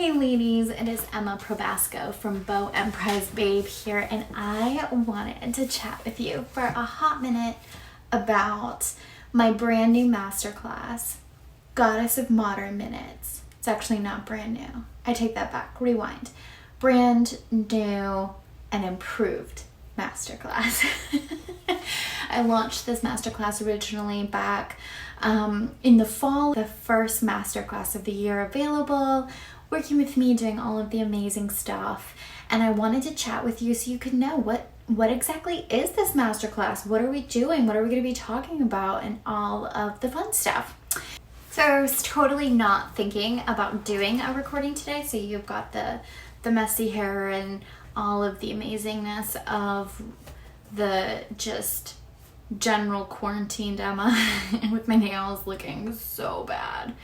Hey ladies, it is Emma Probasco from Beau Empress Babe here, and I wanted to chat with you for a hot minute about my brand new masterclass, Goddess of Modern Minutes. It's actually not brand new. I take that back. Rewind. Brand new and improved masterclass. I launched this masterclass originally back in the fall, the first masterclass of the year available, working with me, doing all of the amazing stuff. And I wanted to chat with you so you could know what exactly is this masterclass? What are we doing? What are we going to be talking about? And all of the fun stuff. So I was totally not thinking about doing a recording today. So you've got the messy hair and all of the amazingness of the just general quarantined Emma and with my nails looking so bad.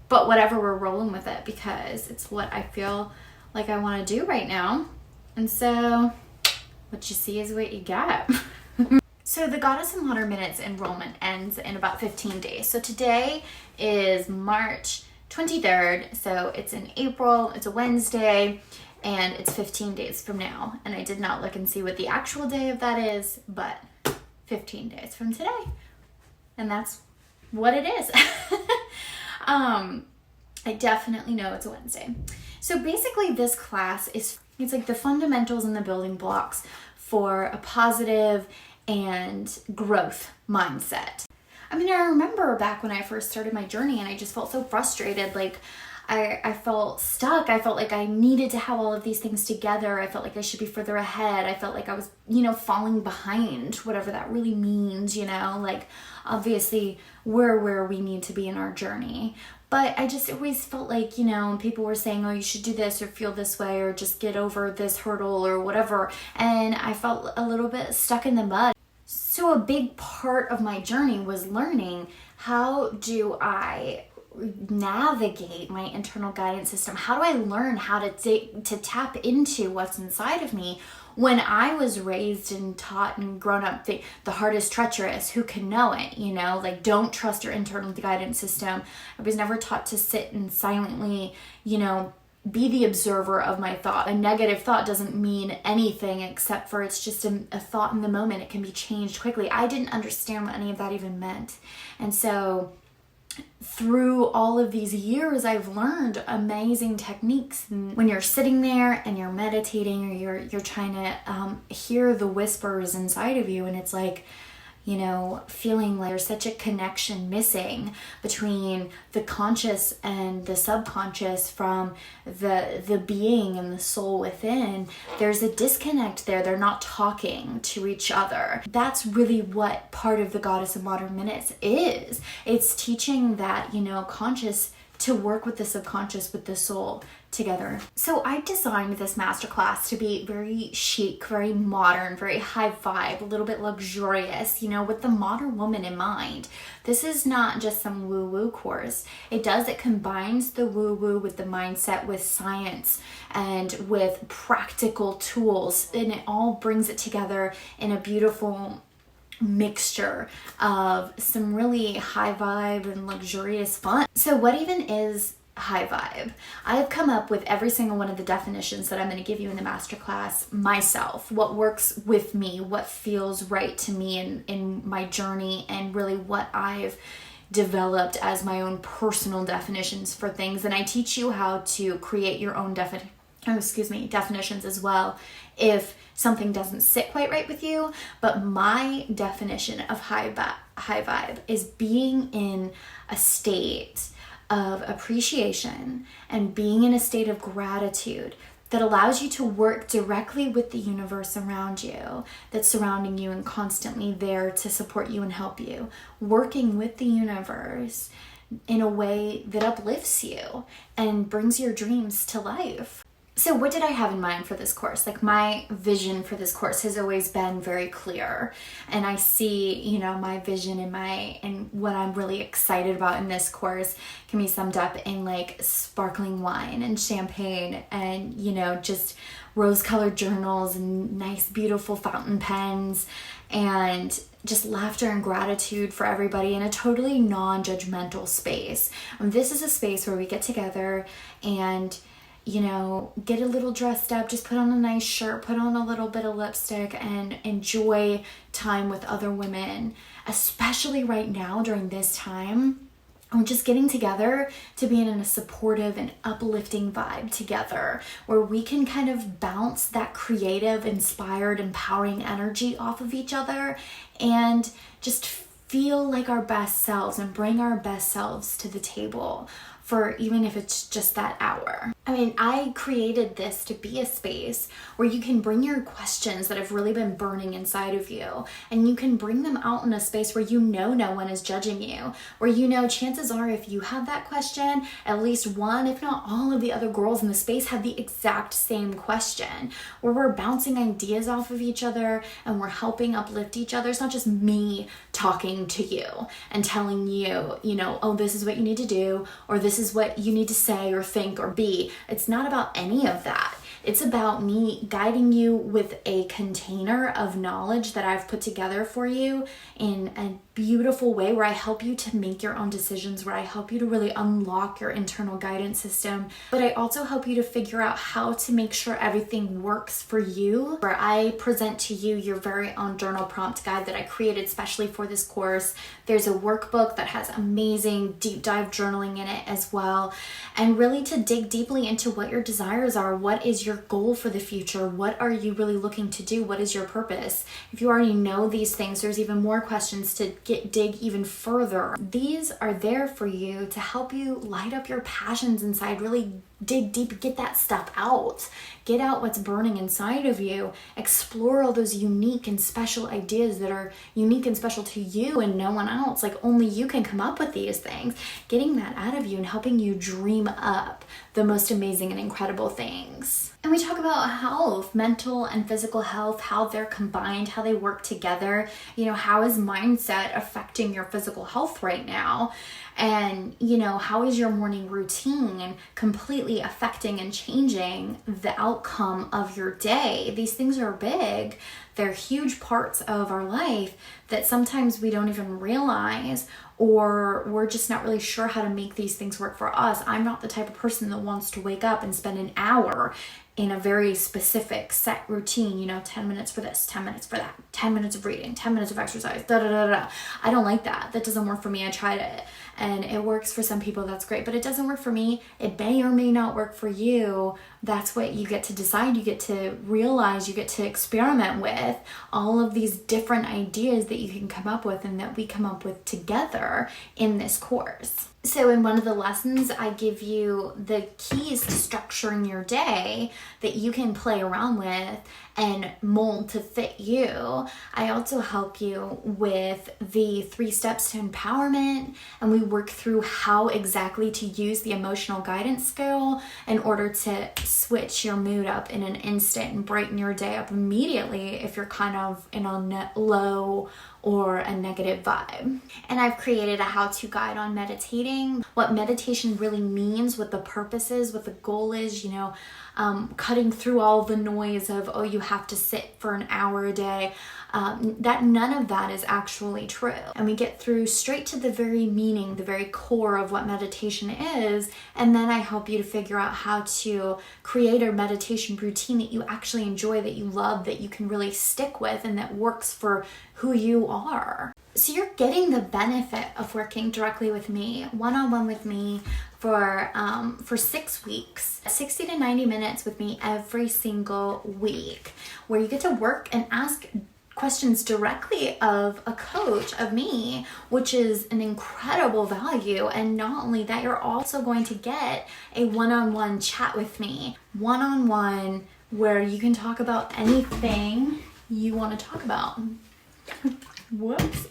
But whatever, we're rolling with it because it's what I feel like I want to do right now. And so what you see is what you get. So the Goddess of Modern Minutes enrollment ends in about 15 days. So today is March 23rd. So it's in April, it's a Wednesday, and it's 15 days from now. And I did not look and see what the actual day of that is, but 15 days from today. And that's what it is. I definitely know it's a Wednesday. So basically this class it's like the fundamentals and the building blocks for a positive and growth mindset. I mean, I remember back when I first started my journey and I just felt so frustrated. Like I felt stuck. I felt like I needed to have all of these things together. I felt like I should be further ahead. I felt like I was, falling behind, whatever that really means, like obviously we're where we need to be in our journey. But I just always felt like, people were saying, oh, you should do this or feel this way or just get over this hurdle or whatever. And I felt a little bit stuck in the mud. So a big part of my journey was learning, how do I navigate my internal guidance system? How do I learn how to tap into what's inside of me? When I was raised and taught and grown up, the heart is treacherous, who can know it, like don't trust your internal guidance system. I was never taught to sit and silently, be the observer of my thought. A negative thought doesn't mean anything except for it's just a thought in the moment. It can be changed quickly. I didn't understand what any of that even meant. And so through all of these years, I've learned amazing techniques. And when you're sitting there and you're meditating or you're trying to hear the whispers inside of you, and it's like, feeling like there's such a connection missing between the conscious and the subconscious from the being and the soul within. There's a disconnect there. They're not talking to each other. That's really what part of the Goddess of Modern Minutes is. It's teaching that, conscious to work with the subconscious, with the soul together. So I designed this masterclass to be very chic, very modern, very high vibe, a little bit luxurious, with the modern woman in mind. This is not just some woo-woo course. It combines the woo-woo with the mindset, with science, and with practical tools, and it all brings it together in a beautiful mixture of some really high vibe and luxurious fun. So what even is high vibe? I've come up with every single one of the definitions that I'm going to give you in the masterclass myself. What works with me, what feels right to me in my journey, and really what I've developed as my own personal definitions for things. And I teach you how to create your own definitions as well if something doesn't sit quite right with you. But my definition of high vibe is being in a state of appreciation and being in a state of gratitude that allows you to work directly with the universe around you, that's surrounding you and constantly there to support you and help you. Working with the universe in a way that uplifts you and brings your dreams to life. So what did I have in mind for this course? Like, my vision for this course has always been very clear, and I see, my vision and what I'm really excited about in this course can be summed up in like sparkling wine and champagne and, just rose-colored journals and nice, beautiful fountain pens and just laughter and gratitude for everybody in a totally non-judgmental space. This is a space where we get together and you know, get a little dressed up, just put on a nice shirt, put on a little bit of lipstick, and enjoy time with other women, especially right now during this time. We're just getting together to be in a supportive and uplifting vibe together, where we can kind of bounce that creative, inspired, empowering energy off of each other and just feel like our best selves and bring our best selves to the table for even if it's just that hour. I mean, I created this to be a space where you can bring your questions that have really been burning inside of you, and you can bring them out in a space where you know no one is judging you, where you know chances are if you have that question, at least one, if not all of the other girls in the space have the exact same question, where we're bouncing ideas off of each other and we're helping uplift each other. It's not just me talking to you and telling you, you know, oh, this is what you need to do, or this is what you need to say or think or be. It's not about any of that. It's about me guiding you with a container of knowledge that I've put together for you in a beautiful way, where I help you to make your own decisions, where I help you to really unlock your internal guidance system. But I also help you to figure out how to make sure everything works for you, where I present to you your very own journal prompt guide that I created specially for this course. There's a workbook that has amazing deep dive journaling in it as well. And really to dig deeply into what your desires are. What is your goal for the future? What are you really looking to do? What is your purpose? If you already know these things, there's even more questions to dig even further. These are there for you to help you light up your passions inside, really dig deep, get that stuff out. Get out what's burning inside of you. Explore all those unique and special ideas that are unique and special to you and no one else. Like only you can come up with these things. Getting that out of you and helping you dream up the most amazing and incredible things. And we talk about health, mental and physical health, how they're combined, how they work together. You know, how is mindset affecting your physical health right now? And, you know, how is your morning routine completely affecting and changing the outcome of your day? These things are big. They're huge parts of our life that sometimes we don't even realize, or we're just not really sure how to make these things work for us. I'm not the type of person that wants to wake up and spend an hour in a very specific set routine, you know, 10 minutes for this, 10 minutes for that, 10 minutes of reading, 10 minutes of exercise, da da da da. I don't like that. That doesn't work for me. I tried it and it works for some people. That's great, but it doesn't work for me. It may or may not work for you. That's what you get to decide. You get to realize, you get to experiment with all of these different ideas that you can come up with and that we come up with together in this course. So in one of the lessons, I give you the keys to structuring your day that you can play around with and mold to fit you. I also help you with the 3 steps to empowerment, and we work through how exactly to use the emotional guidance skill in order to switch your mood up in an instant and brighten your day up immediately if you're kind of in a low or a negative vibe. And I've created a how-to guide on meditating, what meditation really means, what the purpose is, what the goal is, you know, cutting through all the noise of, oh, you have to sit for an hour a day. That none of that is actually true. And we get through straight to the very meaning, the very core of what meditation is. And then I help you to figure out how to create a meditation routine that you actually enjoy, that you love, that you can really stick with, and that works for who you are. So you're getting the benefit of working directly with me, one-on-one with me, for 6 weeks, 60 to 90 minutes with me every single week, where you get to work and ask questions directly of a coach, of me, which is an incredible value. And not only that, you're also going to get a one-on-one chat with me, one-on-one, where you can talk about anything you want to talk about. Whoops.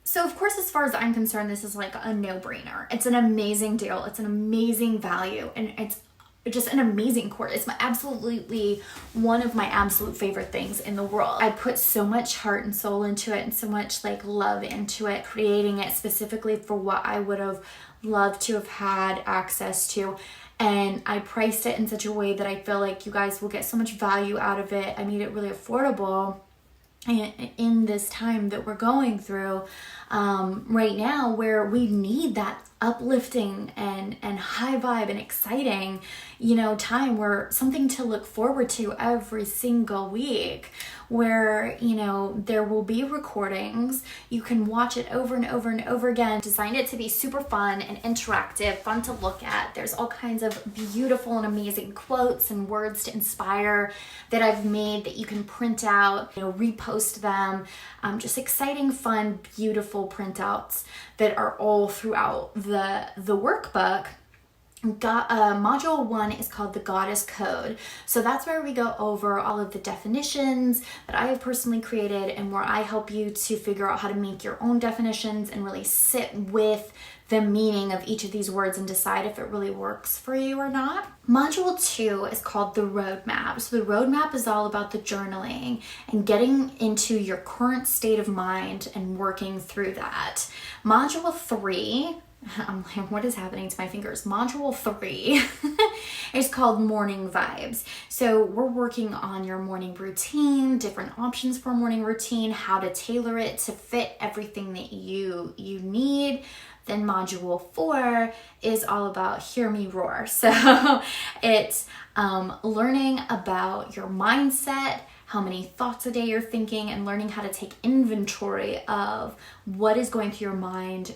So of course, as far as I'm concerned, this is like a no-brainer. It's an amazing deal. It's an amazing value. And it's just an amazing course. It's absolutely one of my absolute favorite things in the world. I put so much heart and soul into it and so much like love into it, creating it specifically for what I would have loved to have had access to. And I priced it in such a way that I feel like you guys will get so much value out of it. I made it really affordable in this time that we're going through. right now where we need that uplifting and high vibe and exciting, time where something to look forward to every single week, where, there will be recordings. You can watch it over and over and over again. Designed it to be super fun and interactive, fun to look at. There's all kinds of beautiful and amazing quotes and words to inspire that I've made that you can print out, repost them. Just exciting, fun, beautiful printouts that are all throughout the workbook. Module 1 is called the Goddess Code. So that's where we go over all of the definitions that I have personally created and where I help you to figure out how to make your own definitions and really sit with the meaning of each of these words and decide if it really works for you or not. Module 2 is called the Roadmap. So the Roadmap is all about the journaling and getting into your current state of mind and working through that. Module 3, I'm like, what is happening to my fingers? Module 3 is called Morning Vibes. So we're working on your morning routine, different options for a morning routine, how to tailor it to fit everything that you need. Then module 4 is all about Hear Me Roar. So it's learning about your mindset, how many thoughts a day you're thinking, and learning how to take inventory of what is going through your mind.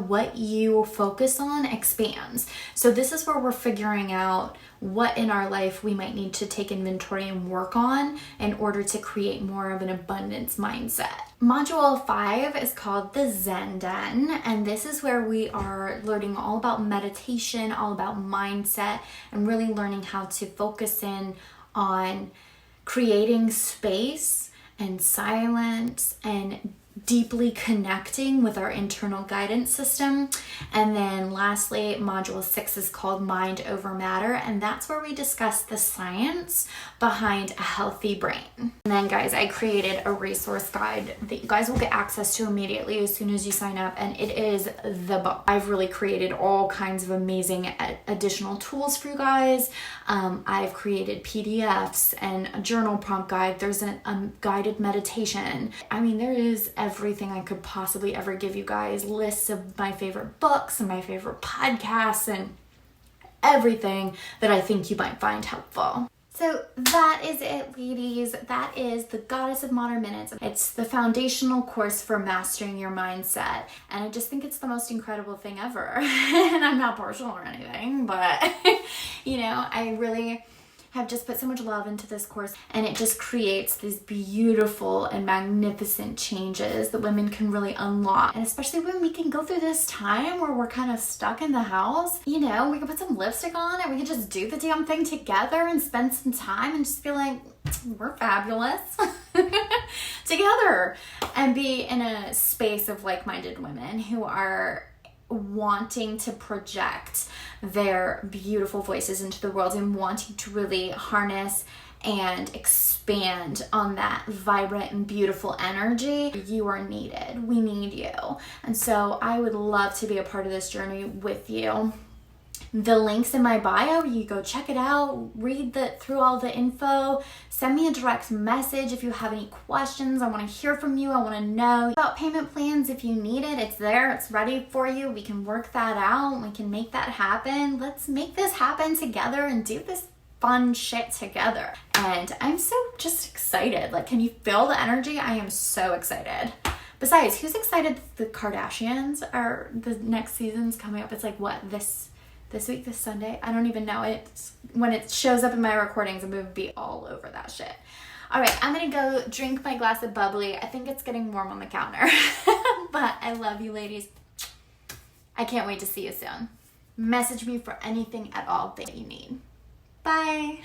What you focus on expands. So this is where we're figuring out what in our life we might need to take inventory and work on in order to create more of an abundance mindset. Module 5 is called the Zen Den, and this is where we are learning all about meditation, all about mindset, and really learning how to focus in on creating space and silence and deeply connecting with our internal guidance system. And then lastly, module 6 is called Mind Over Matter, and that's where we discuss the science behind a healthy brain. And then guys, I created a resource guide that you guys will get access to immediately as soon as you sign up, and it is the book. I've really created all kinds of amazing additional tools for you guys. I've created PDFs and a journal prompt guide. There's a guided meditation. I mean, there is everything I could possibly ever give you guys, lists of my favorite books and my favorite podcasts and everything that I think you might find helpful. So that is it, ladies. That is the Goddess of Modern Minutes. It's the foundational course for mastering your mindset. And I just think it's the most incredible thing ever. And I'm not partial or anything, but I really have just put so much love into this course, and it just creates these beautiful and magnificent changes that women can really unlock. And especially when we can go through this time where we're kind of stuck in the house, we can put some lipstick on and we can just do the damn thing together and spend some time and just feel like we're fabulous together and be in a space of like-minded women who are wanting to project their beautiful voices into the world and wanting to really harness and expand on that vibrant and beautiful energy. You are needed. We need you. And so I would love to be a part of this journey with you. The link's in my bio. You go check it out, read through all the info, send me a direct message if you have any questions. I want to hear from you. I want to know about payment plans. If you need it, it's there. It's ready for you. We can work that out. We can make that happen. Let's make this happen together and do this fun shit together. And I'm so just excited. Can you feel the energy? I am so excited. Besides, who's excited that the Kardashians are, the next season's coming up? It's like, what, this week, this Sunday? I don't even know. When it shows up in my recordings, I'm going to be all over that shit. All right, I'm going to go drink my glass of bubbly. I think it's getting warm on the counter. But I love you, ladies. I can't wait to see you soon. Message me for anything at all that you need. Bye.